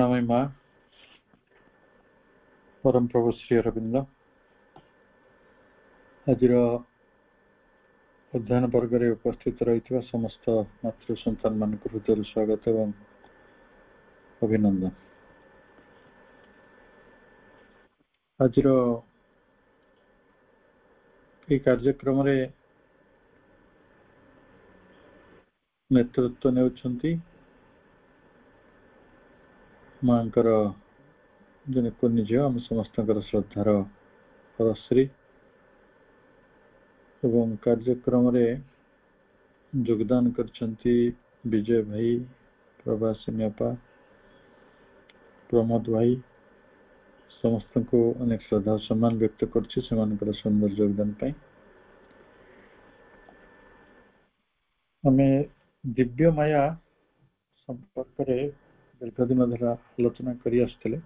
करुणामय माँ परम प्रभु श्री अरविंद आज अध्ययन वर्ग में उपस्थित रही समस्त मातृ सन्तान मान हृदय स्वागत एवं अभिनंदन। आज कार्यक्रम रे नेतृत्व ने माँ जन कुनी झील आम समस्त श्रद्धार परश्री एवं कार्यक्रम रे योगदान करछंती विजय भाई, प्रभासिनी अपा, प्रमोद भाई समस्त को अनेक श्रद्धा सम्मान व्यक्त करछि सेमानकर सुंदर योगदान पाई। हमें दिव्य माया संपर्क रे दीर्घ दिन धरा आलोचना करी आसथिले।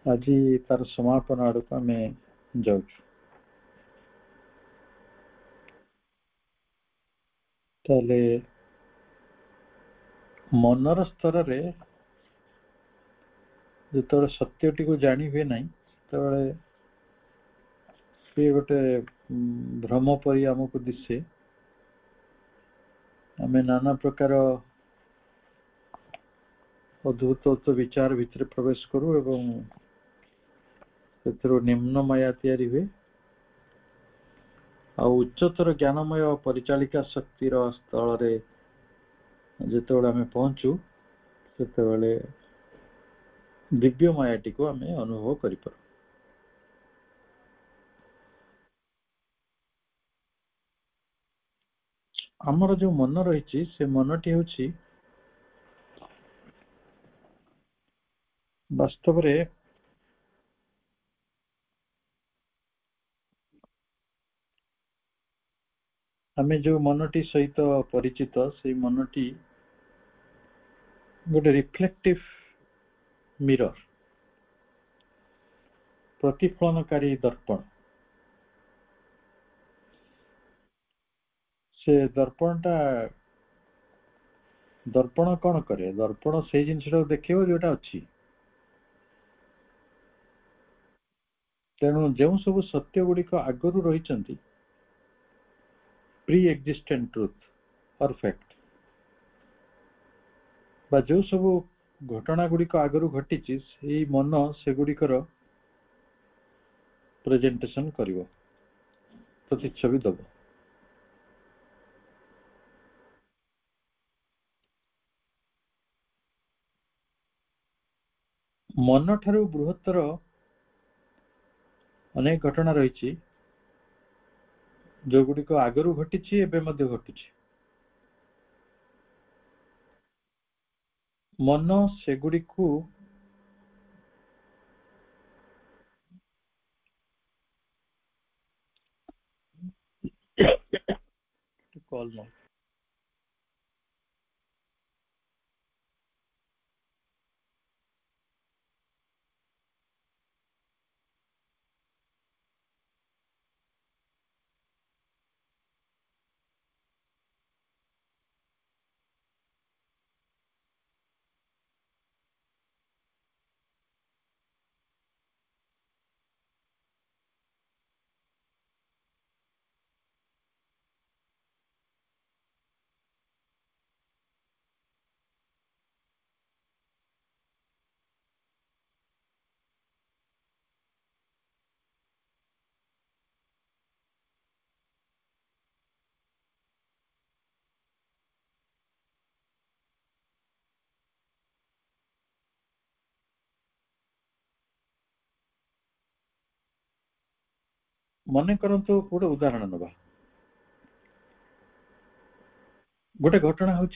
आज तार समापन आड़क आम जाऊँ। ताले मनर स्तर रे जो सत्यटी को जानी हुए ना तो गोटे भ्रम परी आमको दिशे। आम नाना प्रकार अद्भुत विचार भितर प्रवेश करूँ एवं निम्न माया तैयारी हुए आ उच्चतर ज्ञानमय परिचालिका शक्तिर स्थल रे जिते आम पहुँचू से दिव्य मायाटी को आम अनुभव कर पार। आमर जो मन रही से मनटी हूँ वास्तव रे आमे जो मनटी सहित परिचित से मनटी गोटे रिफ्लेक्टिव मिरर प्रतिफलनकारी दर्पण। से दर्पणटा दर्पण कौन करे? दर्पण से जिनसा देखो जोटा अच्छी। तेणु जो सब सत्य गुड़िक आगु रही प्री एक्जिस्टेंट ट्रुथ और फैक्ट बा जो सब घटना गुड़िक आगु घटी मन से गुड़िकर प्रेजेंटेशन करिवो, प्रतिच्छवि दब। मन ठारू बृहत्तर अनेक घटना रही जो गुड़िक आगु घटी एवं घटुची। मन से गुड़िक कॉल न मन करंतु गोटे उदाहरण नवा। गोटे घटना हूँ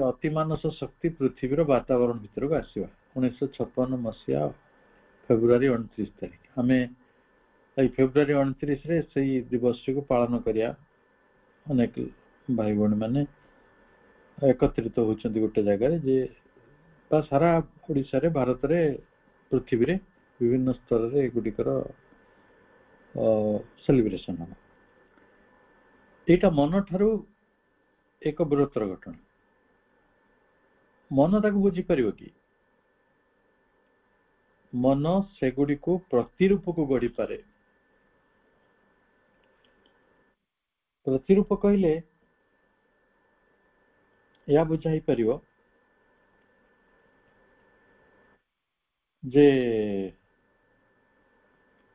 अतिमानस शक्ति पृथ्वीर वातावरण भितर को आसवा 1956 मसीहा फेब्रुआरी 29 तारीख। आम फेब्रुआरी 29 रे से दिवस को पालन करिया अनेक भाई भौणी मैंने एकत्रित होती गोटे जगह जे सारा ओडिशा रे भारत रे पृथ्वी रे विभिन्न स्तर रे गुड़िकर सेलिब्रेशन हम। यहाँ मन ठारू एक बृहत्तर घटना। मन ताक बुझी पार कि मन सेगुड़ी को प्रतिरूप को गढ़ी पारे। प्रतिरूप कहले या बुझाई परिवो जे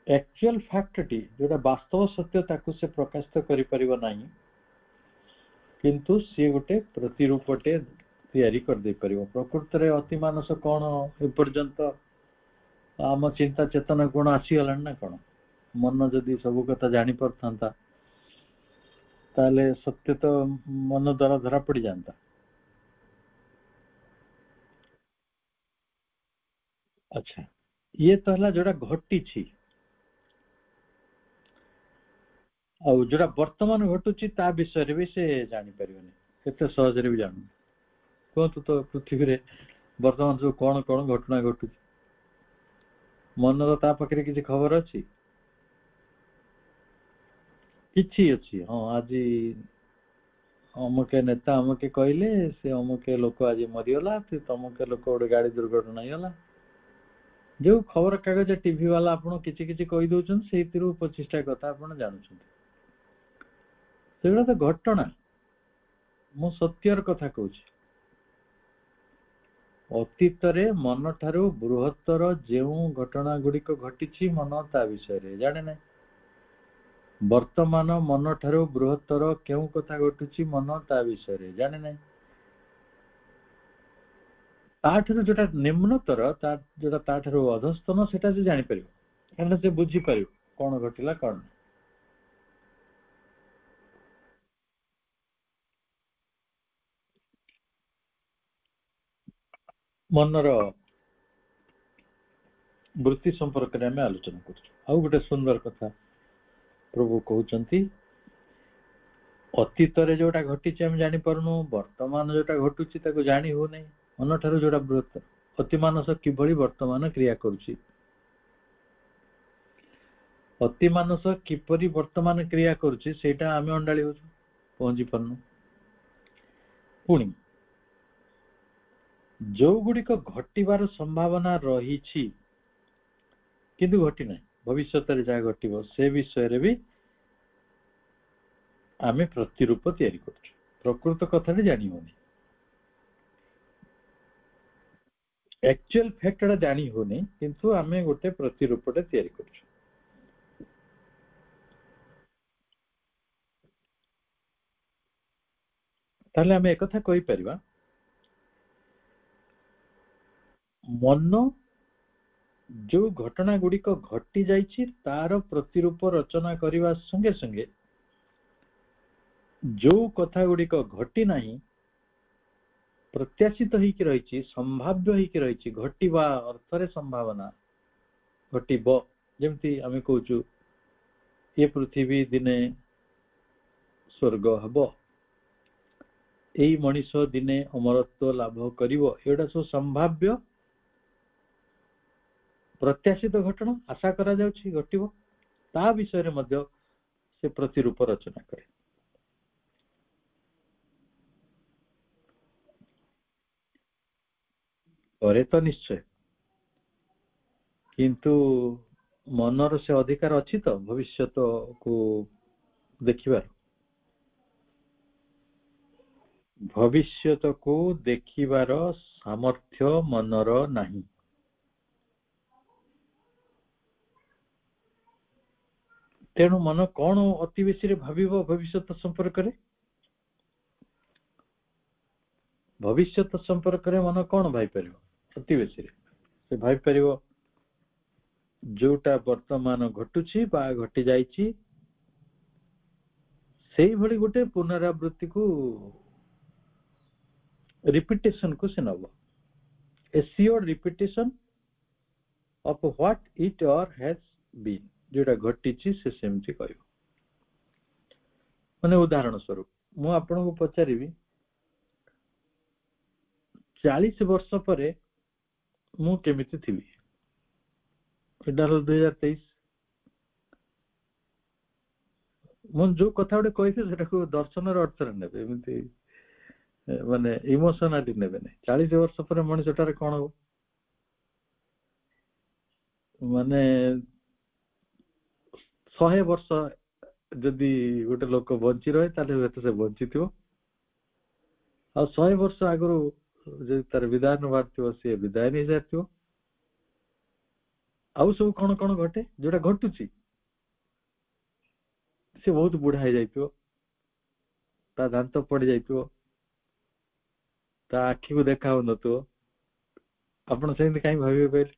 एक्चुअल फैक्टटी जोटा वास्तव सत्य ताकू से प्रकाशित करि परिबो नाही, किंतु सी गोटे प्रतिरूपटे तैयारी कर दे परिबो। प्रकृति रे अति मानस कोन ए पर्यंत आम चिंता चेतना गुण आसी गलान ना कोन। मन जदि सब कथा जानी परथांता ताले सत्य तो मन द्वारा धरा पड़ जाता। अच्छा, ये तो हला जोड़ा घटी छी आ जोड़ा वर्तमान घटुची ता विषय रे भी से जानी परिबनी, केते सहज रे भी जानू कहतु तो पृथ्वी रे वर्तमान जो कोन कोन घटना घटुची मन तो ता पाखरे किसी खबर अछि किछि अछि। हां आज अमुके नेता अमुके कहले से अमुके लोक आज मरिगला, तमुके लोक गोटे गाड़ी दुर्घटना होगा, जो खबर कागज टीवी वाला आपन किछि किछि कहि दउछन सेतिरु 25टा कथा आपन जानछन। सेगुड़ा तो घटना मु सत्यर कथा कहूछि। अतीत रे मन ठारू बृहत्तर जेउ घटना गुड़िक घटी मन ता विषय जाने ना। वर्तमान मन ठारू बृहत्तर केउ कथा घटुची मन ता विषय जाने ना। ताठरू जोटा निम्नतर जोटा ताठरू अधस्तन सेटा से जानि परिबो, कारण से बुझी परिबो कोन घटिला कोन। मनर वृत्ति संपर्क में आम आलोचना कर। गोटे सुंदर कथा प्रभु कहते अतीत जोटा घटी आम जानी पारनु, वर्तमान जोटा घटुची ताको जानी हो नहीं। मन ठारू जोटा बृहत्तर अति मानस किभली वर्तमान क्रिया करुची, अति मानस किपरि वर्तमान क्रिया करुची सेटा आमे अंडाली हो पहुंची पारनु। पुणी जो गुड़िक घटिबार संभावना रही किंतु घटी ना, भविष्य जहाँ घटो से विषय भी आमे प्रतिरूप तैयारी कर। प्रकृत कथा जानी होनी, एक्चुअल फैक्ट जानी होनी, किंतु आमे गोटे प्रतिरूपटे तैयारी कर। ताहले आमे एक कथा कहि परिबा, मन जो घटना गुड़िक घटी जाइछि तार प्रतिरूप रचना करने संगे संगे जो कथा गुड़िक घटी नहीं प्रत्याशित होइकि रही, संभाव्य होइकि रही, घटिबा अर्थरे संभावना घटिब। जेमती आमे कहूचु ये पृथ्वी दिने स्वर्ग हब, एई मनीष दिने अमरत्व लाभ करिवो, एटा सब संभाव्य प्रत्याशित घटना आशा करा जाउछि घटिबो, ता विषय रे मध्य से प्रतिरूप रचना करे। करे तो निश्चय, किंतु मनर से अधिकार अछि तो भविष्यत को देखिबार, भविष्यत को देखिबार सामर्थ्य मनर नाही। तेणु मन कौन अति बेसी भाविबो भविष्यत संपर्क रे, भविष्यत संपर्क रे मन कौन भाई परिबो अति बेसी से भाई परिबो जोटा वर्तमान घटुची बा घटी जाइची सेही भली गोटे पुनरावृत्ति को रिपीटेशन को से नब, a sure repetition of what it और हैज बीन, जोटा घटीची से सेमती कहबो। माने उदाहरण स्वरूप मु आपन को पचारिबी 40 वर्ष परे मु केमिति थिबी, एटा 2023 मन जो कथा गोटे कहिथे सेटा को दर्शन अर्थ रे नेबे, एमिति माने इमोशनाली नेबे नै। 40 वर्ष पर मनुष्यटारे कोन हो ମାନେ 100 ବର୍ଷ ଯଦି ଗୋଟେ ଲୋକ ବଞ୍ଚି ରହେ ତାହେଲେ ହୁଏତ ସେ ବଞ୍ଚିଥିବ, ଆଉ 100 ବର୍ଷ ଆଗରୁ ଯଦି ତାର ବିଦାୟ ନେବାର ଥିବ ସିଏ ବିଦାୟ ନେଇସାରିଥିବ। ଆଉ ସବୁ କଣ କଣ ଘଟେ ଯୋଉଟା ଘଟୁଛି, ସେ ବହୁତ ବୁଢା ହେଇଯାଇଥିବ, ତା ଦାନ୍ତ ପଡି ଯାଇଥିବ, ତା ଆଖିକୁ ଦେଖା ହଉନଥିବ। ଆପଣ ସେମିତି କାହିଁ ଭାବିବେ କହିଲେ?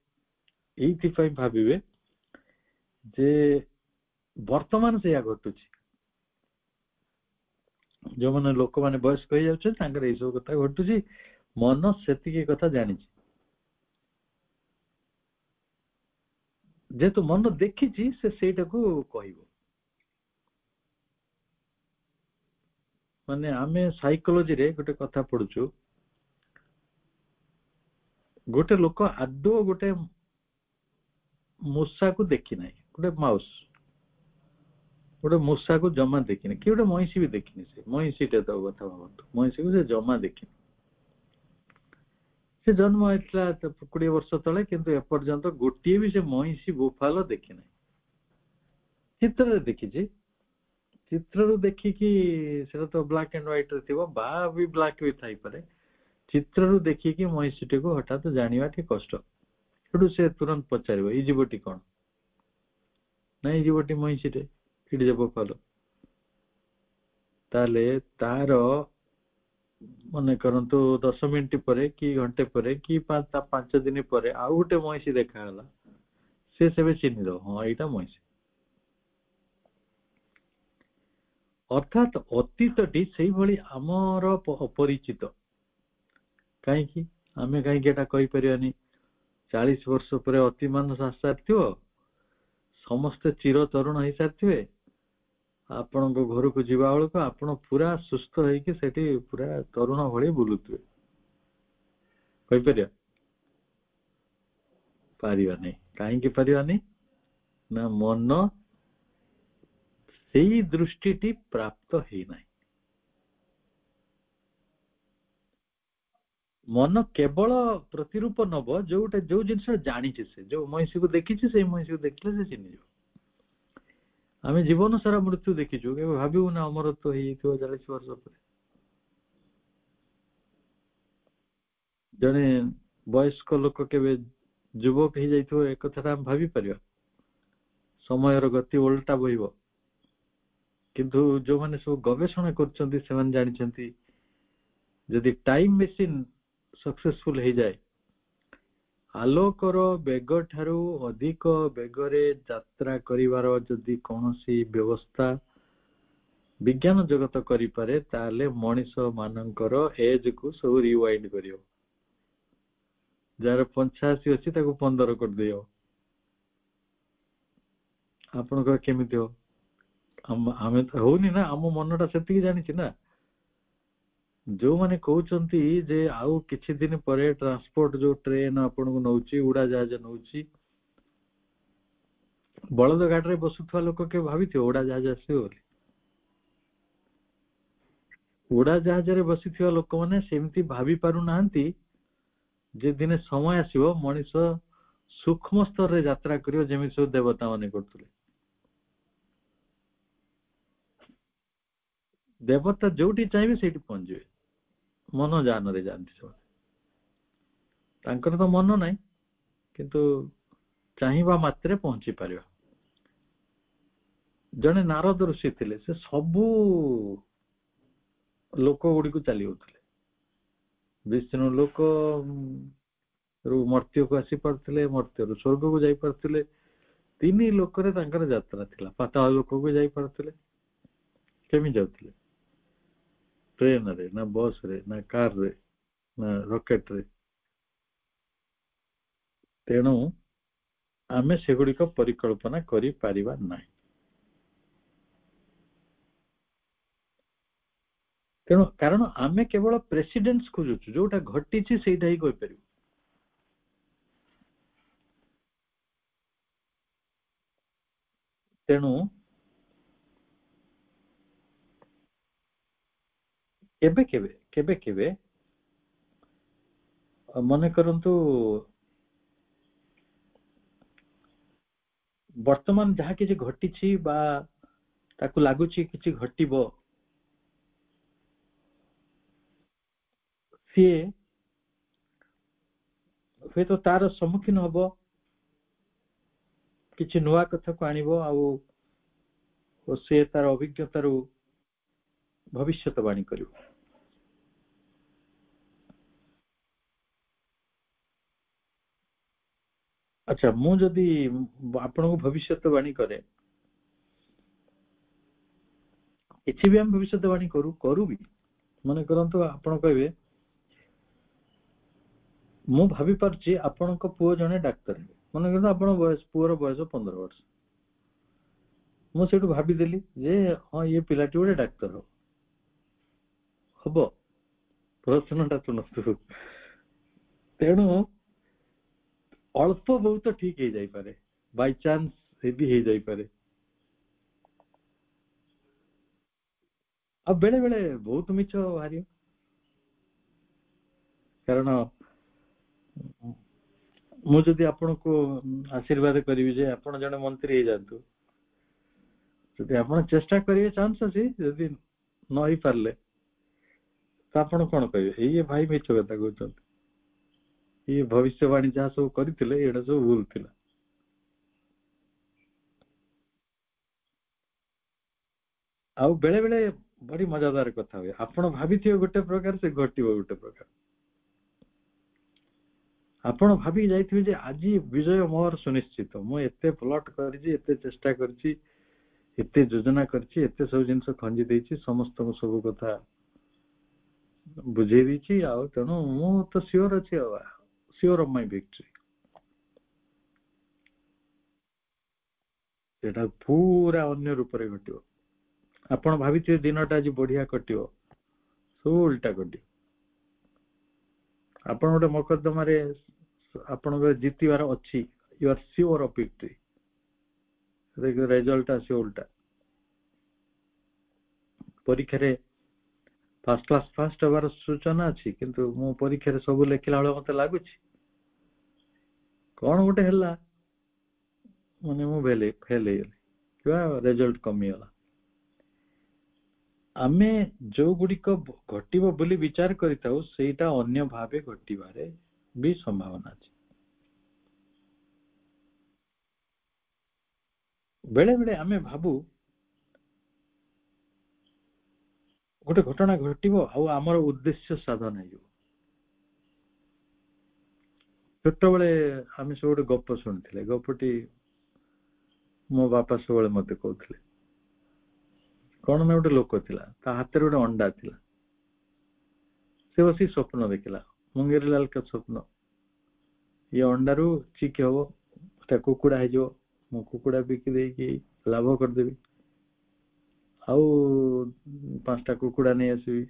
ଏଇଥିପାଇଁ ଭାବିବେ ଯେ ବର୍ତ୍ତମାନ ସେଇଆ ଘଟୁଛି। ଯୋଉମାନେ ଲୋକମାନେ ବୟସ୍କ ହେଇଯାଉଛନ୍ତି ତାଙ୍କର ଏଇ ସବୁ କଥା ଘଟୁଛି, ମନ ସେତିକି କଥା ଜାଣିଛି। ଯେହେତୁ ମନ ଦେଖିଛି ସେ ସେଇଟାକୁ କହିବ। ମାନେ ଆମେ ସାଇକୋଲୋଜିରେ ଗୋଟେ କଥା ପଢୁଛୁ, ଗୋଟେ ଲୋକ ଆଦୌ ଗୋଟେ ମୂଷାକୁ ଦେଖି ନାହିଁ, ଗୋଟେ ମାଉସ ଗୋଟେ ମୂଷାକୁ ଜମା ଦେଖିନି, କି ଗୋଟେ ମଇଁଷି ବି ଦେଖିନି। ସେ ମଇଁଷିଟା ତ କଥା ଭାବନ୍ତୁ, ମଇଁଷିକୁ ସେ ଜମା ଦେଖିନି। ସେ ଜନ୍ମ ହେଇଥିଲା 20 ବର୍ଷ ତଳେ, କିନ୍ତୁ ଏପର୍ଯ୍ୟନ୍ତ ଗୋଟିଏ ବି ସେ ମଇଁଷି ବୁଫାଲ ଦେଖିନାହିଁ। ଚିତ୍ରରେ ଦେଖିଛି, ଚିତ୍ରରୁ ଦେଖିକି, ସେଟା ତ ବ୍ଲାକ୍ ଆଣ୍ଡ ହ୍ୱାଇଟ ରେ ଥିବ ବା ବି ବ୍ଲାକ୍ ବି ଥାଇପାରେ, ଚିତ୍ରରୁ ଦେଖିକି ମଇଁଷିଟିକୁ ହଠାତ୍ ଜାଣିବା ଟିକେ କଷ୍ଟ। ସେଠୁ ସେ ତୁରନ୍ତ ପଚାରିବ ଏଇ ଜୀବଟି କଣ? ନାଇଁ ଏଇ ଜୀବଟି ମଇଁଷିଟେ, ଏଠି ଯେ ବୁଫାଲ। ତାହେଲେ ତାର ମନେ କରନ୍ତୁ 10 ମିନିଟ ପରେ କି ଘଣ୍ଟେ ପରେ କି 5 ଦିନ ପରେ ଆଉ ଗୋଟେ ମଇଁଷି ଦେଖାଗଲା, ସେ ସେବେ ଚିହ୍ନିଦବ, ହଁ ଏଇଟା ମଇଁଷି। ଅର୍ଥାତ୍ ଅତୀତଟି ସେଇଭଳି ଆମର ଅପରିଚିତ। କାହିଁକି? ଆମେ କାହିଁକି ଏଟା କହିପାରିବାନି 40 ବର୍ଷ ପରେ ଅତିମାନସ ଆସିସାରିଥିବ, ସମସ୍ତେ ଚିର ତରୁଣ ହେଇସାରିଥିବେ, ଆପଣଙ୍କ ଘରକୁ ଯିବା ବେଳକୁ ଆପଣ ପୁରା ସୁସ୍ଥ ହେଇକି ସେଠି ପୁରା ତରୁଣ ଭଳି ବୁଲୁଥିବେ। କହିପାରିବା? ପାରିବାନି। କାହିଁକି ପାରିବାନି? ନା ମନ ସେଇ ଦୃଷ୍ଟିଟି ପ୍ରାପ୍ତ ହେଇନାହିଁ। ମନ କେବଳ ପ୍ରତିରୂପ ନବ ଯୋଉ ଜିନିଷ ଜାଣିଛି। ସେ ଯୋଉ ମଇଁଷିକୁ ଦେଖିଛି, ସେଇ ମଇଁଷିକୁ ଦେଖିଲେ ସେ ଚିହ୍ନିଯିବ। ଆମେ ଜୀବନ ସାରା ମୃତ୍ୟୁ ଦେଖିଛୁ, କେବେ ଭାବିବୁ ନା ଅମରତ୍ୱ ହେଇଯାଇଥିବ 40 ବର୍ଷ ପରେ। ଜଣେ ବୟସ୍କ ଲୋକ କେବେ ଯୁବକ ହେଇଯାଇଥିବ, ଏ କଥାଟା ଆମେ ଭାବି ପାରିବା? ସମୟର ଗତି ଓଲଟା ବହିବ। କିନ୍ତୁ ଯୋଉମାନେ ସବୁ ଗବେଷଣା କରୁଛନ୍ତି ସେମାନେ ଜାଣିଛନ୍ତି, ଯଦି ଟାଇମ ମେସିନ ସକ୍ସେସଫୁଲ ହେଇଯାଏ, ଆଲୋକର ବେଗ ଠାରୁ ଅଧିକ ବେଗରେ ଯାତ୍ରା କରିବାର ଯଦି କୌଣସି ବ୍ୟବସ୍ଥା ବିଜ୍ଞାନ ଜଗତ କରିପାରେ, ତାହେଲେ ମଣିଷ ମାନଙ୍କର ଏଜ କୁ ସବୁ ରିୱାଇଣ୍ଡ କରିବ। ଯାହାର 85 ଅଛି ତାକୁ 15 କରିଦେବ। ଆପଣଙ୍କର କେମିତି ହବ? ଆମେ ତ ହଉନି ନା, ଆମ ମନଟା ସେତିକି ଜାଣିଛି ନା। ଯୋଉମାନେ କହୁଛନ୍ତି ଯେ ଆଉ କିଛି ଦିନ ପରେ ଟ୍ରାନ୍ସପୋର୍ଟ, ଯୋଉ ଟ୍ରେନ ଆପଣଙ୍କୁ ନଉଛି, ଉଡାଜାହାଜ ନଉଛି, ବଳଦ ଗାଡିରେ ବସୁଥିବା ଲୋକ କେବେ ଭାବିଥିବ ଉଡାଜାହାଜ ଆସିବ ବୋଲି? ଉଡାଜାହାଜରେ ବସିଥିବା ଲୋକମାନେ ସେମିତି ଭାବି ପାରୁନାହାନ୍ତି ଯେ ଦିନେ ସମୟ ଆସିବ ମଣିଷ ସୂକ୍ଷ୍ମ ସ୍ତରରେ ଯାତ୍ରା କରିବ, ଯେମିତି ସବୁ ଦେବତା ମାନେ କରୁଥିଲେ। ଦେବତା ଯୋଉଠି ଚାହିଁବେ ସେଇଠି ପହଞ୍ଚିବେ, ମନ ଯାନରେ ଯାଆନ୍ତି ସେମାନେ। ତାଙ୍କର ତ ମନ ନାହିଁ, କିନ୍ତୁ ଚାହିଁବା ମାତ୍ରେ ପହଞ୍ଚି ପାରିବା। ଜଣେ ନାରଦ ଋଷି ଥିଲେ, ସେ ସବୁ ଲୋକ ଗୁଡିକୁ ଚାଲି ଯାଉଥିଲେ। ବିଷ୍ଣୁ ଲୋକ ରୁ ମର୍ତ୍ତ୍ୟକୁ ଆସି ପାରୁଥିଲେ, ମର୍ତ୍ତ୍ୟରୁ ସ୍ୱର୍ଗକୁ ଯାଇ ପାରୁଥିଲେ। 3 ଲୋକରେ ତାଙ୍କର ଯାତ୍ରା ଥିଲା। ପାତାଳ ଲୋକକୁ ଯାଇ ପାରୁଥିଲେ। କେମିତି ଯାଉଥିଲେ? ଟ୍ରେନରେ, ନା ବସ ରେ, ନା କାର ରେ, ନା ରକେଟ ରେ? ତେଣୁ ଆମେ ସେଗୁଡିକ ପରିକଳ୍ପନା କରିପାରିବା ନାହିଁ। ତେଣୁ କାରଣ ଆମେ କେବଳ ପ୍ରେସିଡେନ୍ସ ଖୋଜୁଛୁ, ଯୋଉଟା ଘଟିଛି ସେଇଟା ହିଁ କହିପାରିବୁ। ତେଣୁ କେବେ କେବେ କେବେ କେବେ ମନେ କରନ୍ତୁ ବର୍ତ୍ତମାନ ଯାହା କିଛି ଘଟିଛି ବା ତାକୁ ଲାଗୁଛି କିଛି ଘଟିବ, ସିଏ ହୁଏତ ତାର ସମ୍ମୁଖୀନ ହବ, କିଛି ନୂଆ କଥାକୁ ଆଣିବ, ଆଉ ସେ ତାର ଅଭିଜ୍ଞତାରୁ ଭବିଷ୍ୟତବାଣୀ କରିବ। ଆଚ୍ଛା, ମୁଁ ଯଦି ଆପଣଙ୍କୁ ଭବିଷ୍ୟତବାଣୀ କରେ, କିଛି ବି ଆମେ ଭବିଷ୍ୟତବାଣୀ କରୁ ବି, ମନେ କରନ୍ତୁ ଆପଣ କହିବେ ମୁଁ ଭାବି ପାରୁଛି ଆପଣଙ୍କ ପୁଅ ଜଣେ ଡାକ୍ତର ହେବେ, ମନେ କରନ୍ତୁ ଆପଣଙ୍କ ପୁଅର ବୟସ 15 ବର୍ଷ, ମୁଁ ସେଇଠୁ ଭାବିଦେଲି ଯେ ହଁ ଇଏ ପିଲାଟି ଗୋଟେ ଡାକ୍ତର ହବ। ପ୍ରଶ୍ନଟା ଶୁଣନ୍ତୁ, ତେଣୁ ଅଳ୍ପ ବହୁତ ଠିକ ହେଇଯାଇପାରେ, ବାଇଚାନ୍ସ ବି ହେଇଯାଇପାରେ, ଆଉ ବେଳେ ବେଳେ ବହୁତ ମିଛ ବାହାରିବ। କାରଣ ମୁଁ ଯଦି ଆପଣଙ୍କୁ ଆଶୀର୍ବାଦ କରିବି ଯେ ଆପଣ ଜଣେ ମନ୍ତ୍ରୀ ହେଇଯାଆନ୍ତୁ, ଯଦି ଆପଣ ଚେଷ୍ଟା କରିବେ ଚାନ୍ସ ଅଛି, ଯଦି ନ ହେଇପାରିଲେ ତ ଆପଣ କଣ କହିବେ, ଏଇ ଭାଇ ମିଛ କଥା କହୁଛନ୍ତି, ଇଏ ଭବିଷ୍ୟବାଣୀ ଯାହା ସବୁ କରିଥିଲେ ଏଇଟା ସବୁ ଭୁଲ ଥିଲା। ଆଉ ବେଳେ ବେଳେ ବଡି ମଜାଦାର କଥା ହୁଏ, ଆପଣ ଭାବିଥିବେ ଗୋଟେ ପ୍ରକାର, ସେ ଘଟିବ ଗୋଟେ ପ୍ରକାର। ଆପଣ ଭାବିକି ଯାଇଥିବେ ଯେ ଆଜି ବିଜୟ ମୋର ସୁନିଶ୍ଚିତ, ମୁଁ ଏତେ ପ୍ଲଟ କରିଛି, ଏତେ ଚେଷ୍ଟା କରିଛି, ଏତେ ଯୋଜନା କରିଛି, ଏତେ ସବୁ ଜିନିଷ ଖଞ୍ଜି ଦେଇଛି, ସମସ୍ତଙ୍କୁ ସବୁ କଥା ବୁଝେଇ ଦେଇଛି, ଆଉ ତେଣୁ ମୁଁ ତ ସିଓର ଅଛି, ଆଉ ସିଓର ଅଫ ମାଇ ଭିକ୍ଟ୍ରି। ସେଟା ପୁରା ଅନ୍ୟ ରୂପରେ ଘଟିବ। ଆପଣ ଭାବିଥିବେ ଦିନଟା ଆଜି ବଢିଆ କଟିବ, ସବୁ ଓଲଟା କଟିବ। ଆପଣ ଗୋଟେ ମକଦ୍ଦମାରେ ଆପଣଙ୍କର ଜିତିବାର ଅଛି, you are sure of victory, result ଆସିବ ଓଲଟା। ପରୀକ୍ଷାରେ ଫାଷ୍ଟ କ୍ଲାସ ଫାଷ୍ଟ ହବାର ସୂଚନା ଅଛି, କିନ୍ତୁ ମୁଁ ପରୀକ୍ଷାରେ ସବୁ ଲେଖିଲା ବେଳେ ମତେ ଲାଗୁଛି କଣ ଗୋଟେ ହେଲା, ମାନେ ମୁଁ ଫେଲ ହେଇଗଲି କିମ୍ବା ରେଜଲ୍ଟ କମିଗଲା। ଆମେ ଯୋଉ ଗୁଡିକ ଘଟିବ ବୋଲି ବିଚାର କରିଥାଉ, ସେଇଟା ଅନ୍ୟ ଭାବେ ଘଟିବାରେ ବି ସମ୍ଭାବନା ଅଛି। ବେଳେ ବେଳେ ଆମେ ଭାବୁ ଗୋଟେ ଘଟଣା ଘଟିବ ଆଉ ଆମର ଉଦ୍ଦେଶ୍ୟ ସାଧନ ହେଇଯିବ। ଛୋଟବେଳେ ଆମେ ସବୁ ଗୋଟେ ଗପ ଶୁଣିଥିଲେ, ଗପଟି ମୋ ବାପା ସବୁବେଳେ ମତେ କହୁଥିଲେ। କଣ ନା, ଗୋଟେ ଲୋକ ଥିଲା, ତା ହାତରେ ଗୋଟେ ଅଣ୍ଡା ଥିଲା, ସେ ବସି ସ୍ୱପ୍ନ ଦେଖିଲା, ମୁଙ୍ଗେରିଲାଲ କା ସ୍ୱପ୍ନ, ଇଏ ଅଣ୍ଡାରୁ ଚିକ୍ ହବ, ସେଟା କୁକୁଡା ହେଇଯିବ, ମୁଁ କୁକୁଡା ବିକି ଦେଇକି ଲାଭ କରିଦେବି, ଆଉ 5ଟା କୁକୁଡା ନେଇ ଆସିବି,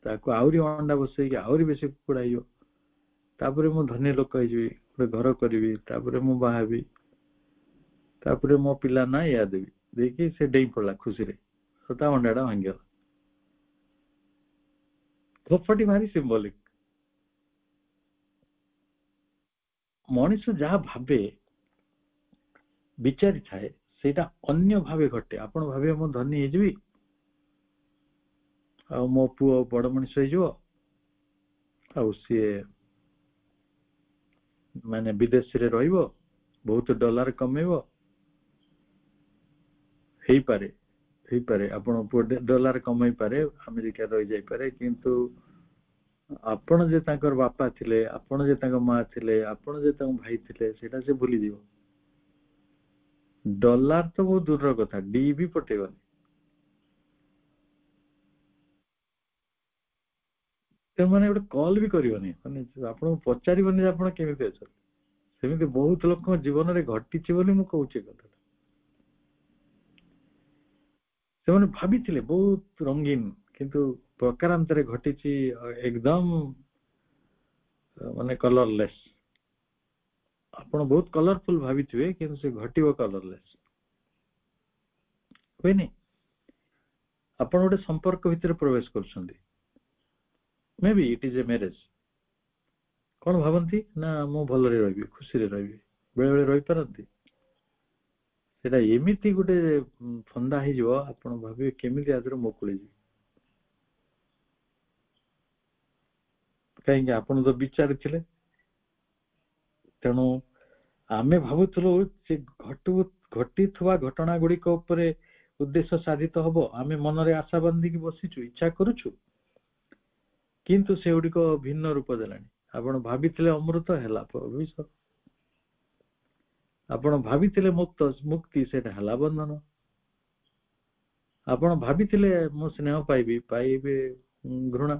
ତାକୁ ଆହୁରି ଅଣ୍ଡା ବସେଇକି ଆହୁରି ବେଶୀ କୁକୁଡା ହେଇଯିବ, ତାପରେ ମୁଁ ଧନୀ ଲୋକ ହେଇଯିବି, ଗୋଟେ ଘର କରିବି, ତାପରେ ମୁଁ ବାହା ହେବି, ତାପରେ ମୋ ପିଲା ନା ୟା ଦେବି, ଦେଇକି ସେ ଡେଇଁ ପଡିଲା ଖୁସିରେ, ତା ଅଣ୍ଡା ଟା ଭାଙ୍ଗିଗଲା। ଗପଟି ଭାରି ସିମ୍ବଲିକ। ମଣିଷ ଯାହା ଭାବେ ବିଚାରି ଥାଏ, ସେଇଟା ଅନ୍ୟ ଭାବେ ଘଟେ। ଆପଣ ଭାବିବେ ମୁଁ ଧନୀ ହେଇଯିବି, ଆଉ ମୋ ପୁଅ ବଡ ମଣିଷ ହେଇଯିବ, ଆଉ ସିଏ ମାନେ ବିଦେଶରେ ରହିବ, ବହୁତ ଡଲାର କମେଇବ, ହେଇପାରେ ହେଇପାରେ ଆପଣ ପୁଅ ଡଲାର କମେଇ ପାରେ, ଆମେରିକା ରହିଯାଇପାରେ, କିନ୍ତୁ ଆପଣ ଯେ ତାଙ୍କର ବାପା ଥିଲେ, ଆପଣ ଯେ ତାଙ୍କ ମା ଥିଲେ, ଆପଣ ଯେ ତାଙ୍କ ଭାଇ ଥିଲେ, ସେଇଟା ସେ ଭୁଲିଯିବ। ଡଲାର ତ ବହୁତ ଦୂରର କଥା, ଡି ବି ପଠେଇବନି। ସେମାନେ ଗୋଟେ କଲ ବି କରିବନି, ମାନେ ଆପଣଙ୍କୁ ପଚାରିବନି ଯେ ଆପଣ କେମିତି ଅଛନ୍ତି। ସେମିତି ବହୁତ ଲୋକଙ୍କ ଜୀବନରେ ଘଟିଛି ବୋଲି ମୁଁ କହୁଛି କଥା। ସେମାନେ ଭାବିଥିଲେ ବହୁତ ରଙ୍ଗୀନ, କିନ୍ତୁ ପ୍ରକାରାନ୍ତରେ ଘଟିଛି ଏକଦମ ମାନେ କଲରଲେସ୍। ଆପଣ ବହୁତ କଲରଫୁଲ ଭାବିଥିବେ, କିନ୍ତୁ ସେ ଘଟିବ କଲରଲେସ୍। ହୁଏନି? ଆପଣ ଗୋଟେ ସମ୍ପର୍କ ଭିତରେ ପ୍ରବେଶ କରୁଛନ୍ତି, ମେ ବି ଇଟ୍ ଇଜ ଏ ମ୍ୟାରେଜ, କଣ ଭାବନ୍ତି ନା ମୁଁ ଭଲରେ ରହିବି, ଖୁସିରେ ରହିବି, ବେଳେ ବେଳେ ରହିପାରନ୍ତି, ସେଟା ଏମିତି ଗୋଟେ ଫନ୍ଦା ହେଇଯିବ ଆପଣ ଭାବିବେ କେମିତି ଆଦର ମୁକୁଳିଯିବେ। କାହିଁକି ଆପଣ ତ ବିଚାରି ଥିଲେ। ତେଣୁ ଆମେ ଭାବୁଥିଲୁ ଯେ ଘଟିଥିବା ଘଟଣା ଗୁଡିକ ଉପରେ ଉଦ୍ଦେଶ୍ୟ ସାଧିତ ହବ, ଆମେ ମନରେ ଆଶା ବାନ୍ଧିକି ବସିଛୁ, ଇଚ୍ଛା କରୁଛୁ, କିନ୍ତୁ ସେଗୁଡିକ ଭିନ୍ନ ରୂପ ଦେଲାଣି। ଆପଣ ଭାବିଥିଲେ ଅମୃତ, ହେଲା ବିଷ। ଆପଣ ଭାବିଥିଲେ ମୁକ୍ତି, ସେଟା ହେଲା ବନ୍ଧନ। ଆପଣ ଭାବିଥିଲେ ମୁଁ ସ୍ନେହ ପାଇବି, ପାଇବେ ଘୃଣା।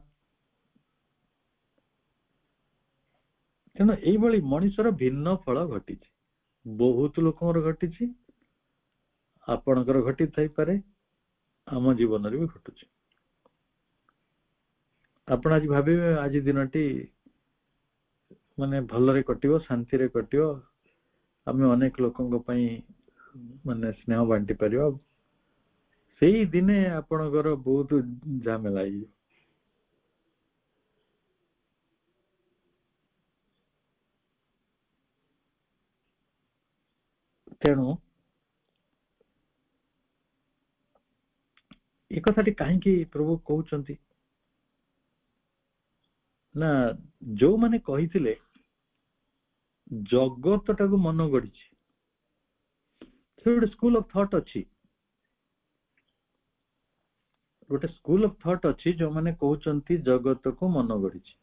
ତେଣୁ ଏଇଭଳି ମଣିଷର ଭିନ୍ନ ଫଳ ଘଟିଛି, ବହୁତ ଲୋକଙ୍କର ଘଟିଛି, ଆପଣଙ୍କର ଘଟି ଥାଇପାରେ, ଆମ ଜୀବନରେ ବି ଘଟୁଛି। ଆପଣ ଆଜି ଭାବିବେ ଆଜି ଦିନଟି ମାନେ ଭଲରେ କଟିବ, ଶାନ୍ତିରେ କଟିବ, ଆମେ ଅନେକ ଲୋକଙ୍କ ପାଇଁ ମାନେ ସ୍ନେହ ବାଣ୍ଟି ପାରିବା, ସେଇ ଦିନେ ଆପଣଙ୍କର ବହୁତ ଝାମେଲା ହେଇଯିବ। ତେଣୁ ଏ କଥାଟି କାହିଁକି ପ୍ରଭୁ କହୁଛନ୍ତି ନା, ଯୋଉମାନେ କହିଥିଲେ ଜଗତଟାକୁ ମନ ଗଢିଛି, ସେ ଗୋଟେ ସ୍କୁଲ ଅଫ ଥଟ୍ ଅଛି, ଗୋଟେ ସ୍କୁଲ ଅଫ ଥଟ୍ ଅଛି, ଯୋଉମାନେ କହୁଛନ୍ତି ଜଗତକୁ ମନ ଗଢିଛି,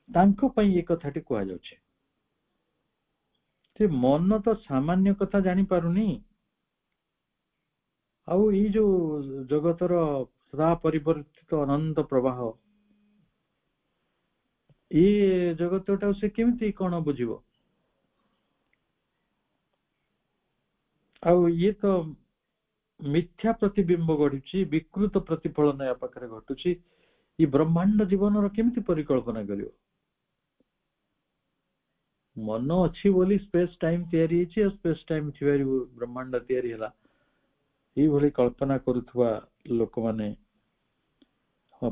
ତାଙ୍କ ପାଇଁ ଏ କଥାଟି କୁହାଯାଉଛି। ସେ ମନ ତ ସାମାନ୍ୟ କଥା ଜାଣିପାରୁନି, ଆଉ ଏଇ ଯୋଉ ଜଗତର ସଦା ପରିବର୍ତ୍ତିତ ଅନନ୍ତ ପ୍ରବାହ, ଏ ଜଗତଟାକୁ ସେ କେମିତି କଣ ବୁଝିବ? ଆଉ ଇଏ ତ ମିଥ୍ୟା ପ୍ରତିବିମ୍ବ ଗଢୁଛି, ବିକୃତ ପ୍ରତିଫଳନ ୟା ପାଖରେ ଘଟୁଛି, ଏ ବ୍ରହ୍ମାଣ୍ଡ ଜୀବନର କେମିତି ପରିକଳ୍ପନା କରିବ? ମନ ଅଛି ବୋଲି ସ୍ପେସ ଟାଇମ ତିଆରି ହେଇଛି, ଆଉ ସ୍ପେସ ଟାଇମ ଥିବାରୁ ବ୍ରହ୍ମାଣ୍ଡ ତିଆରି ହେଲା। ଏଇଭଳି କଳ୍ପନା କରୁଥିବା ଲୋକମାନେ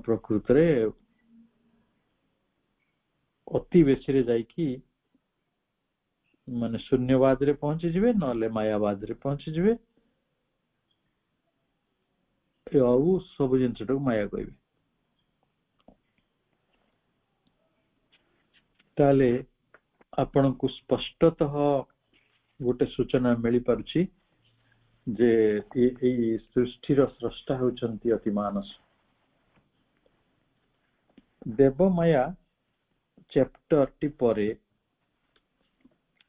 ପ୍ରକୃତରେ ଅତି ବେଶୀରେ ଯାଇକି ମାନେ ଶୂନ୍ୟବାଦରେ ପହଞ୍ଚିଯିବେ, ନହେଲେ ମାୟାବାଦରେ ପହଞ୍ଚିଯିବେ, ଆଉ ସବୁ ଜିନିଷଟାକୁ ମାୟା କହିବେ। ତାହେଲେ ଆପଣଙ୍କୁ ସ୍ପଷ୍ଟତଃ ଗୋଟେ ସୂଚନା ମିଳିପାରୁଛି ଯେ ଏଇ ସୃଷ୍ଟିର ସ୍ରଷ୍ଟା ହେଉଛନ୍ତି ଅତିମାନସ। ଦେବମାୟା ଚ୍ୟାପ୍ଟରଟି ପରେ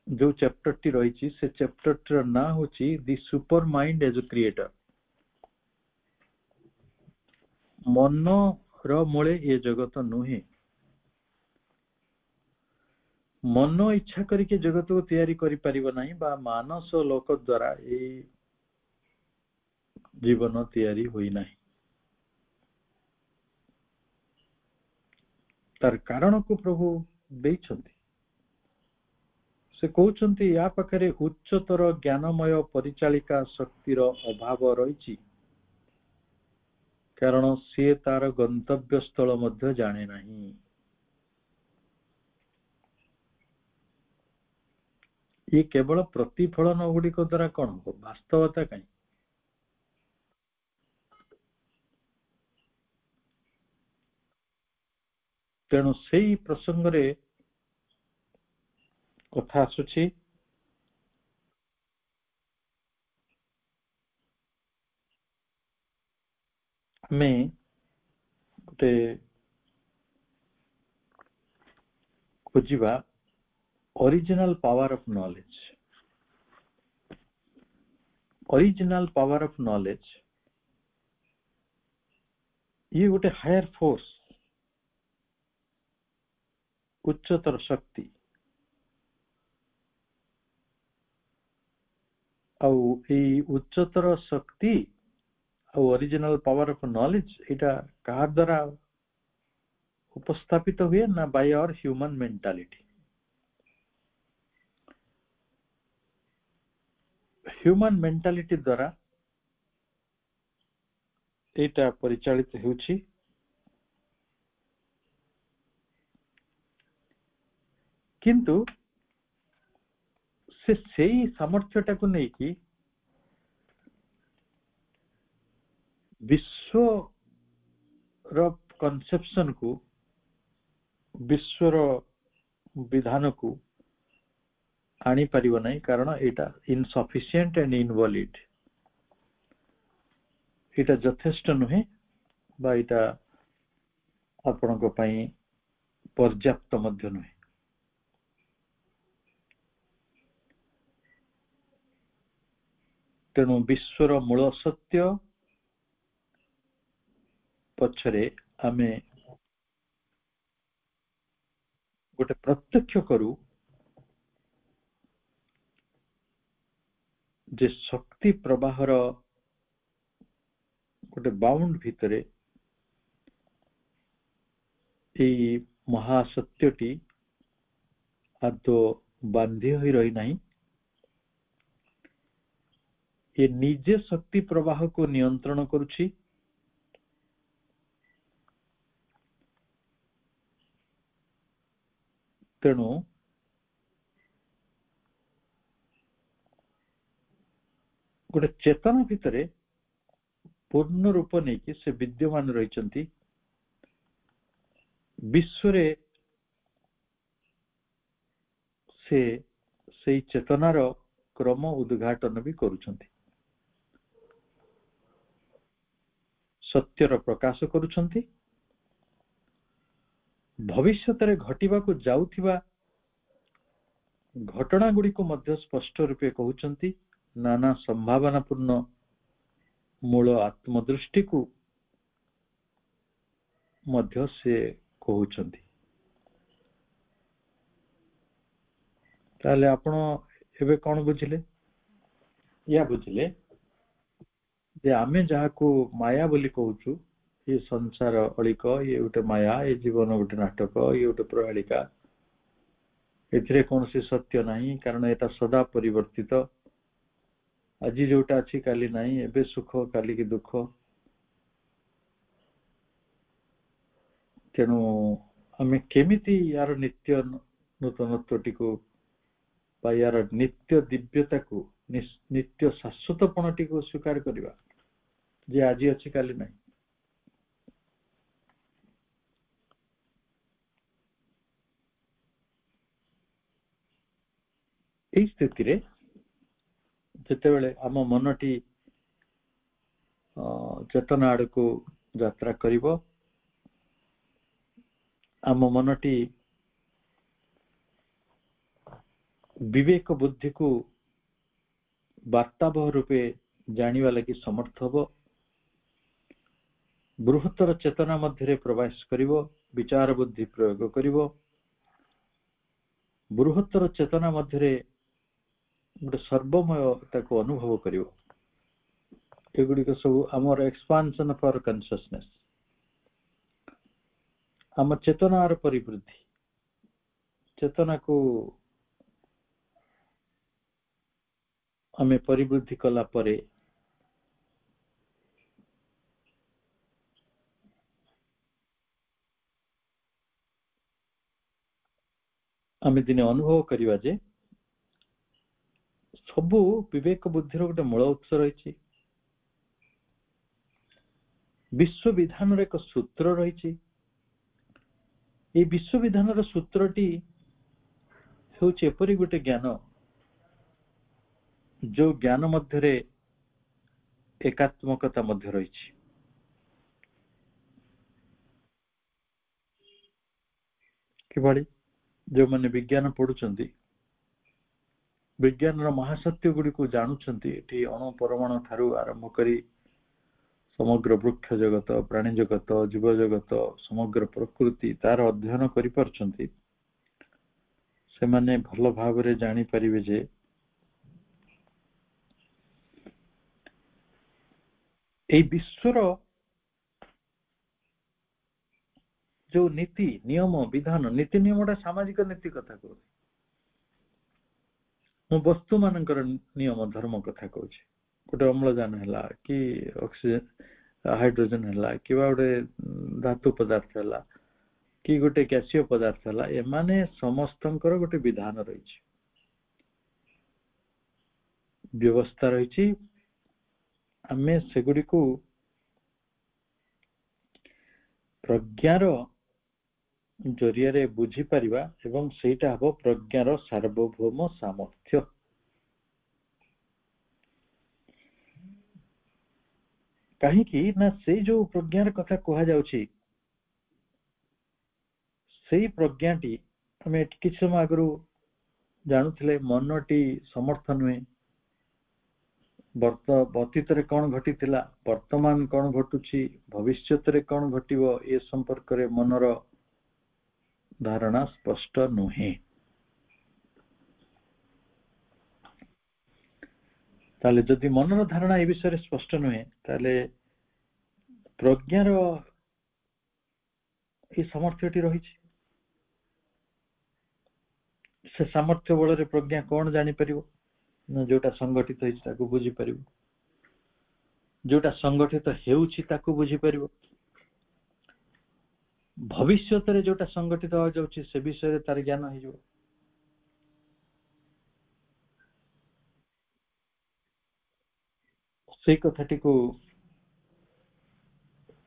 ଯୋଉ ଚ୍ୟାପ୍ଟରଟି ରହିଛି, ସେ ଚ୍ୟାପ୍ଟରଟିର ନାଁ ହଉଛି ଦି ସୁପର ମାଇଣ୍ଡ ଏଜ କ୍ରିଏଟର। ମନର ମୂଳେ ଏ ଜଗତ ନୁହେଁ। ମନ ଇଚ୍ଛା କରିକି ଜଗତକୁ ତିଆରି କରିପାରିବ ନାହିଁ, ବା ମାନସ ଲୋକ ଦ୍ଵାରା ଏଇ ଜୀବନ ତିଆରି ହୋଇନାହିଁ। ତାର କାରଣକୁ ପ୍ରଭୁ ଦେଇଛନ୍ତି। ସେ କହୁଛନ୍ତି ୟା ପାଖରେ ଉଚ୍ଚତର ଜ୍ଞାନମୟ ପରିଚାଳିକା ଶକ୍ତିର ଅଭାବ ରହିଛି, କାରଣ ସିଏ ତାର ଗନ୍ତବ୍ୟ ସ୍ଥଳ ମଧ୍ୟ ଜାଣେ ନାହିଁ। ଇଏ କେବଳ ପ୍ରତିଫଳନ ଗୁଡିକ ଦ୍ଵାରା କଣ ହବ, ବାସ୍ତବତା କାହିଁ? ତେଣୁ ସେଇ ପ୍ରସଙ୍ଗରେ କଥା ଆସୁଛି। ଆମେ ଗୋଟେ ଖୋଜିବା original power of knowledge. Original power of knowledge ଇଏ ଗୋଟେ ହାୟର ଫୋର୍ସ, ଉଚ୍ଚତର ଶକ୍ତି। ଆଉ ଏଇ ଉଚ୍ଚତର ଶକ୍ତି ଆଉ ଅରିଜିନାଲ ପାୱାର ଅଫ ନଲେଜ, ଏଇଟା କାହା ଦ୍ଵାରା ଉପସ୍ଥାପିତ ହୁଏ ନା, by our human mentality. Human mentality ଦ୍ଵାରା ଏଇଟା ପରିଚାଳିତ ହେଉଛି। କିନ୍ତୁ से सेई सामर्थ्यटा को नहीं कि विश्व रो कन्सेप्शन को विश्व रो विधान को आनी परिबो नहीं कारण एटा इनसफिशिएंट एंड इनवैलिड एटा यथेष्ट नुहे बा एटा आपनको पई पर्याप्त मध्य नुहे तेणु विश्वर मूल सत्य पछरे आमे गोटे प्रत्यक्ष करू जे शक्ति प्रवाहर गोटे बाउंड भितरे এই महासत्यटी आदो बांधी होई रही नहीं ये निजे शक्ति प्रवाह को नियंत्रण करुछि तेणु गोटे चेतना भितरे पूर्ण रूप नहीं कि से विद्यमान रहिचंती विश्वरे से चेतनार क्रम उद्घाटन भी करुछंती सत्यर प्रकाश करुछंती भविष्यत रे घटिबा को जाउथिबा घटना गुडी को मध्य स्पष्ट रूपे कहउछंती नाना संभावना पूर्ण मूल आत्मदृष्टि को मध्य से कहउछंती ताले आपण एबे कोन बुझिले या बुझिले जे आमे जहा को माया बोली कहउछु ये संसार अलिक ये उटे माया ये जीवन उटे नाटक ये उटे प्रणालिका एथिरे कोनसी सत्य नाही कारण एटा सदा परिवर्तित आज जोटा अछि काली नाही एबे सुख काली की दुख तेणु आमे केमिति यार नित्य नूतनत्वटी को यार नित्य दिव्यता को नित्य शाश्वतपणटी को स्वीकार करिबा जे आज अछि काली नाही এই স্থিতিরে যেতেবেলে आम मनटी चेतना आड़ को यात्रा करिवो आम मनटी विवेक बुद्धि को वार्तावह रूपे जानिवा लगी समर्थ हबो बृहत्तर चेतना मध्य प्रवेश करिवो विचार बुद्धि प्रयोग करिवो बृहत्तर चेतना मध्य गोटे सर्वमयता को अनुभव करिवो एगुडी को सब आमर एक्सपांशन फॉर कॉन्शियसनेस आम चेतनार परिवृद्धि चेतना को आमे परिवृद्धि कला परे आमे दिने अनुभव करिवा जे सबु विवेक बुद्धि रो गोटे मूल उत्स रही विश्व विधान एक सूत्र रही विश्व विधान सूत्रटी होउछि एपरि गोटे ज्ञान जो ज्ञान मध्य एकात्मकता मध्य रही किभଳି जो माने विज्ञान पढुचंती विज्ञान महासत्य गुडी को जानुचंती एठी अणु परमाणु थारु आरंभ करी समग्र वृक्ष जगत प्राणी जगत जीव जगत समग्र प्रकृति तार अध्ययन करि परचंती से माने भलो भाबरे जानि परिबे जे ए विश्वर जो नीति नियम विधान नीति नियमटा सामाजिक नीति कथा कहू मु वस्तु मानकर नियम धर्म कथा कहूँ गोटे अम्लजान है कि ऑक्सीजन हाइड्रोजन है कि गोटे धातु पदार्थ है कि गोटे गैसीय पदार्थ है एमाने समस्तंकर गोटे विधान रही ବ୍ୟବସ୍ଥା ରହିଛି ଆମେ ସେଗୁଡ଼ିକୁ ପ୍ରଜ୍ଞାର ଜରିଆରେ ବୁଝିପାରିବା ଏବଂ ସେଇଟା ହେବ ପ୍ରଜ୍ଞାର ସାର୍ବଭୌମ ସାମର୍ଥ୍ୟ। କାହିଁକି ନା ସେଇ ଯୋଉ ପ୍ରଜ୍ଞାର କଥା କୁହାଯାଉଛି ସେଇ ପ୍ରଜ୍ଞାଟି ଆମେ କିଛି ସମୟ ଆଗରୁ ଜାଣୁଥିଲେ ମନଟି ସମର୍ଥ ନୁହେଁ, ଅତୀତରେ କଣ ଘଟିଥିଲା, ବର୍ତ୍ତମାନ କଣ ଘଟୁଛି, ଭବିଷ୍ୟତରେ କଣ ଘଟିବ ଏ ସମ୍ପର୍କରେ ମନର ଧାରଣା ସ୍ପଷ୍ଟ ନୁହେଁ। ତାହେଲେ ଯଦି ମନର ଧାରଣା ଏ ବିଷୟରେ ସ୍ପଷ୍ଟ ନୁହେଁ ତାହେଲେ ପ୍ରଜ୍ଞାର এই ସାମର୍ଥ୍ୟଟି ରହିଛି। ସେ ସାମର୍ଥ୍ୟ ବଳରେ ପ୍ରଜ୍ଞା କଣ ଜାଣିପାରିବ ନା ଯୋଉଟା ସଂଗଠିତ ହେଇଛି ତାକୁ ବୁଝିପାରିବ, ଯୋଉଟା ସଂଗଠିତ ହେଉଛି ତାକୁ ବୁଝିପାରିବ, ଭବିଷ୍ୟତରେ ଯୋଉଟା ସଂଗଠିତ ହେଯାଉଛି ସେ ବିଷୟରେ ତାର ଜ୍ଞାନ ହେଇଯିବ। ସେଇ କଥାଟିକୁ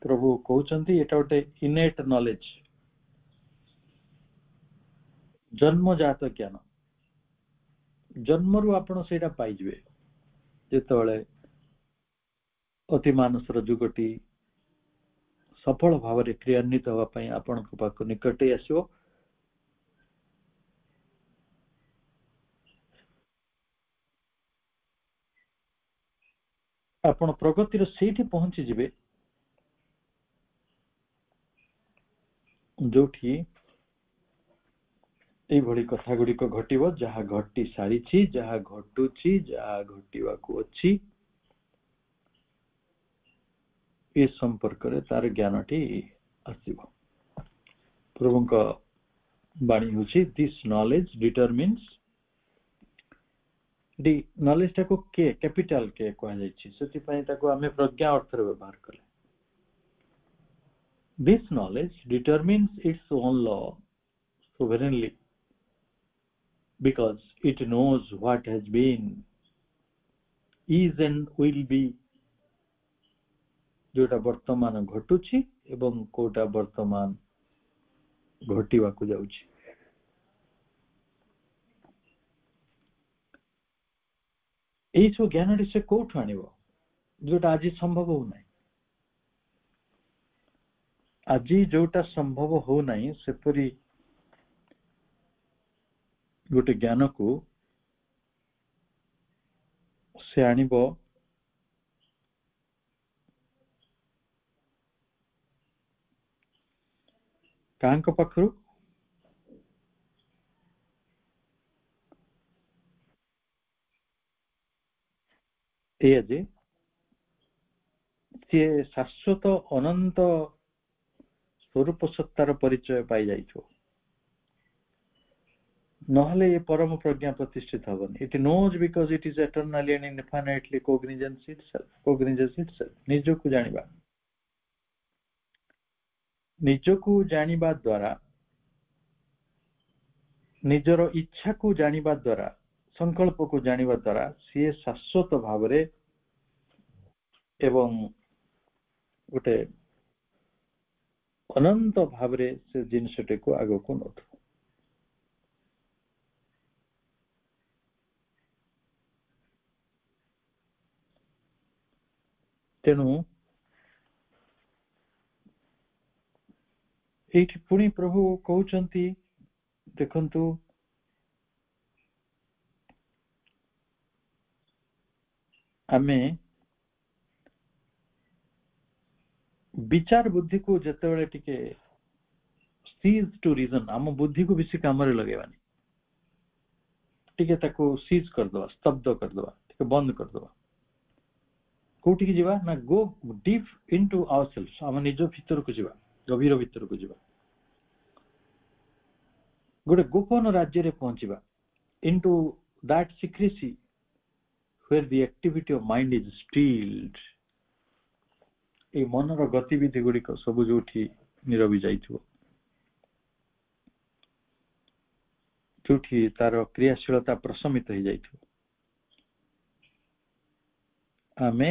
ପ୍ରଭୁ କହୁଛନ୍ତି ଏଟା ଗୋଟେ ଇନେଟ୍ ନଲେଜ, ଜନ୍ମଜାତ ଜ୍ଞାନ। ଜନ୍ମରୁ ଆପଣ ସେଇଟା ପାଇଯିବେ ଯେତେବେଳେ ଅତି ମାନସର ଯୁଗଟି ସଫଳ ଭାବରେ କ୍ରିୟାନ୍ୱିତ ହେବା ପାଇଁ ଆପଣଙ୍କ ପାଖକୁ ନିକଟରେ ଆସିବ। ଆପଣ ପ୍ରଗତିର ସେଇଠି ପହଞ୍ଚିଯିବେ ଯୋଉଠି এইଭଳି କଥା ଗୁଡ଼ିକ ଘଟିବ, ଯାହା ଘଟି ସାରିଛି, ଯାହା ଘଟୁଛି, ଯାହା ଘଟିବାକୁ ଅଛି ଏ ସମ୍ପର୍କରେ ତାର ଜ୍ଞାନଟି ଆସିବ। ପ୍ରଭୁଙ୍କ ବାଣୀ ହେଉଛି ଦିସ୍ ନଲେଜ ଡିଟରମିନ୍ସ, ନଲେଜ ଟାକୁ କେ କ୍ୟାପିଟାଲ କେ କୁହାଯାଇଛି, ସେଥିପାଇଁ ତାକୁ ଆମେ ପ୍ରଜ୍ଞା ଅର୍ଥରେ ବ୍ୟବହାର କଲେ। This knowledge determines its own law sovereignly because it knows what has been, is and will be, जोटा वर्तमान घटुछि एवं कोटा वर्तमान घटिବାକୁ ଯାଉଛି। এই ସବୁ ଜ୍ଞାନଟି ସେ କୋଉଠୁ ଆଣିବ ଯୋଉଟା ଆଜି ସମ୍ଭବ ହଉନାହିଁ। ଆଜି ଯୋଉଟା ସମ୍ଭବ ହଉନାହିଁ ସେପରି ଗୋଟେ ଜ୍ଞାନକୁ ସେ ଆଣିବ କାହାଙ୍କ ପାଖରୁ? ଏଇଆ ଯେ ସିଏ ଶାଶ୍ୱତ ଅନନ୍ତ ସ୍ୱରୂପ ସତ୍ତାର ପରିଚୟ ପାଇଯାଇଥିବ, ନହେଲେ ଏ ପରମ ପ୍ରଜ୍ଞା ପ୍ରତିଷ୍ଠିତ ହବନି। It knows because it is eternally and infinitely cognizant itself. ନିଜକୁ ଜାଣିବା, ନିଜକୁ ଜାଣିବା ଦ୍ୱାରା, ନିଜର ଇଚ୍ଛାକୁ ଜାଣିବା ଦ୍ୱାରା, ସଂକଳ୍ପକୁ ଜାଣିବା ଦ୍ୱାରା ସିଏ ଶାଶ୍ୱତ ଭାବରେ ଏବଂ ଗୋଟେ ଅନନ୍ତ ଭାବରେ ସେ ଜିନିଷଟିକୁ ଆଗକୁ ନଉଥିବ। ତେଣୁ ଏଇଠି ପୁଣି ପ୍ରଭୁ କହୁଛନ୍ତି ଦେଖନ୍ତୁ ଆମେ ବିଚାର ବୁଦ୍ଧିକୁ ଯେତେବେଳେ ଟିକେ ସିଜ୍ ଟୁ ରିଜନ, ଆମ ବୁଦ୍ଧିକୁ ବେଶୀ କାମରେ ଲଗେଇବାନି, ଟିକେ ତାକୁ ସିଜ୍ କରିଦବା, ସ୍ତବ୍ଧ କରିଦବା, ଟିକେ ବନ୍ଦ କରିଦବା। କୋଉଠିକି ଯିବା ନା ଗୋ ଡିପ୍ ଇନଟୁ ଆୱାରସେଲ୍ଫ, ଆମ ନିଜ ଭିତରକୁ ଯିବା, ଗଭୀର ଭିତରକୁ ଯିବା, ଗୋଟେ ଗୋପନ ରାଜ୍ୟରେ ପହଞ୍ଚିବା, into that secrecy where the activity of mind is stilled। এই ମନର ଗତିବିଧି ଗୁଡ଼ିକ ସବୁ ଯୋଉଠି ନିରବି ଯାଇଥିବ, ଯୋଉଠି ତାର କ୍ରିୟାଶୀଳତା ପ୍ରଶମିତ ହେଇଯାଇଥିବ, आमे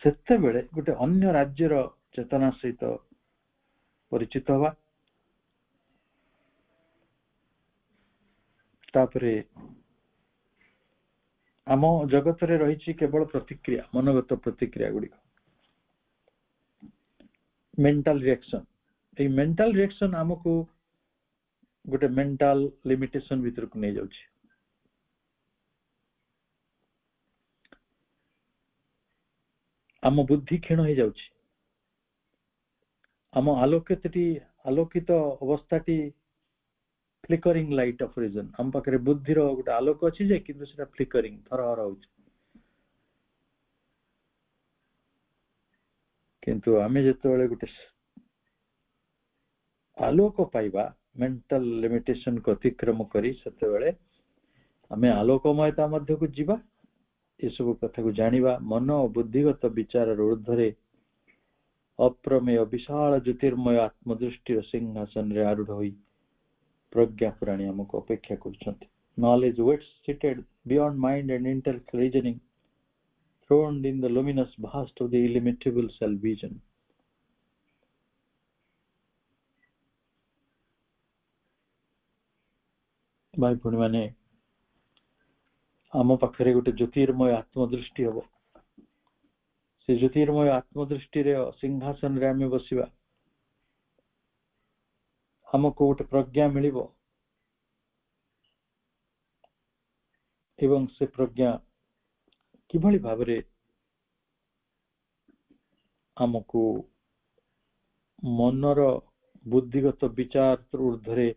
सेते बेले गोटे अन्य राज्यर चेतना सहित परिचित हवा तापरे आम जगत रे रही केवल प्रतिक्रिया मनोगत प्रतिक्रिया गुड़ी मेंटल रिएक्शन ए मेंटल रिएक्शन हमको गोटे मेंटल लिमिटेशन भीतर को नहीं जाउछि आम बुद्धि क्षीण हो जाउछि आम आलोकित अवस्थाटी फ्लिकरिंग लाइट ऑफ रीजन हम पाखरे बुद्धिर गोटे आलोक अछि जे किंतु सेटा फ्लिकरिंग थरहर होउछि किंतु आमे जेतेबेले गोटे आलोक पाइबा मेंटल लिमिटेशन को अतिक्रम करी सेतेबेले आमे आलोकमयता मध्य को जीवा ये सब कथा को जानिबा मन और बुद्धिगत विचार ऊर्ध्वरे अप्रमेय विशाल ज्योतिर्मय आत्मदृष्टि सिंहासन रे आरूढ़ होई प्रज्ञा पुराणी हमको अपेक्षा करछन्ति knowledge waits seated beyond mind and intellect reasoning throned in the luminous vast of the illimitable self vision भाई पुणी माने आम पाखरे गोटे ज्योतिर्मय आत्मदृष्टि हबो से ज्योतिर्मय आत्मदृष्टि रे सिंहासन रे आमे बसिबा हमको गोटे प्रज्ञा मिलिबो एवं से प्रज्ञा किभली भाबरे हमको मनर बुद्धिगत विचार ऊर्ध्वरे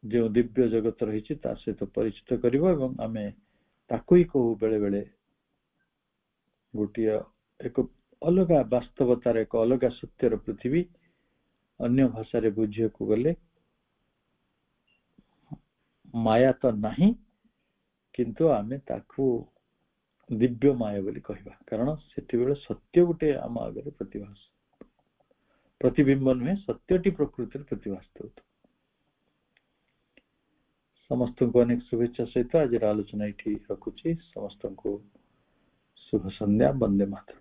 जो दिव्य जगत रही ता सहित परिचित करिवो एवं आमे ताकू ही कहू बेले बेले गोटिया एक अलग वास्तवतार एक अलग सत्यर पृथ्वी अन्य भाषा रे बुझिए को गले माया तो नहीं किंतु आमे ताकू दिव्य माया बोली कहबा कारण सेति बेले सत्य गुटे आम आगे प्रतिभास प्रतिबिंब नुहे सत्यटी प्रकृति प्रतिभास होता समस्त को अनेक शुभेच्छा सहित आज आलोचना ये रखुची समस्त को शुभ संध्या वंदे मातरम।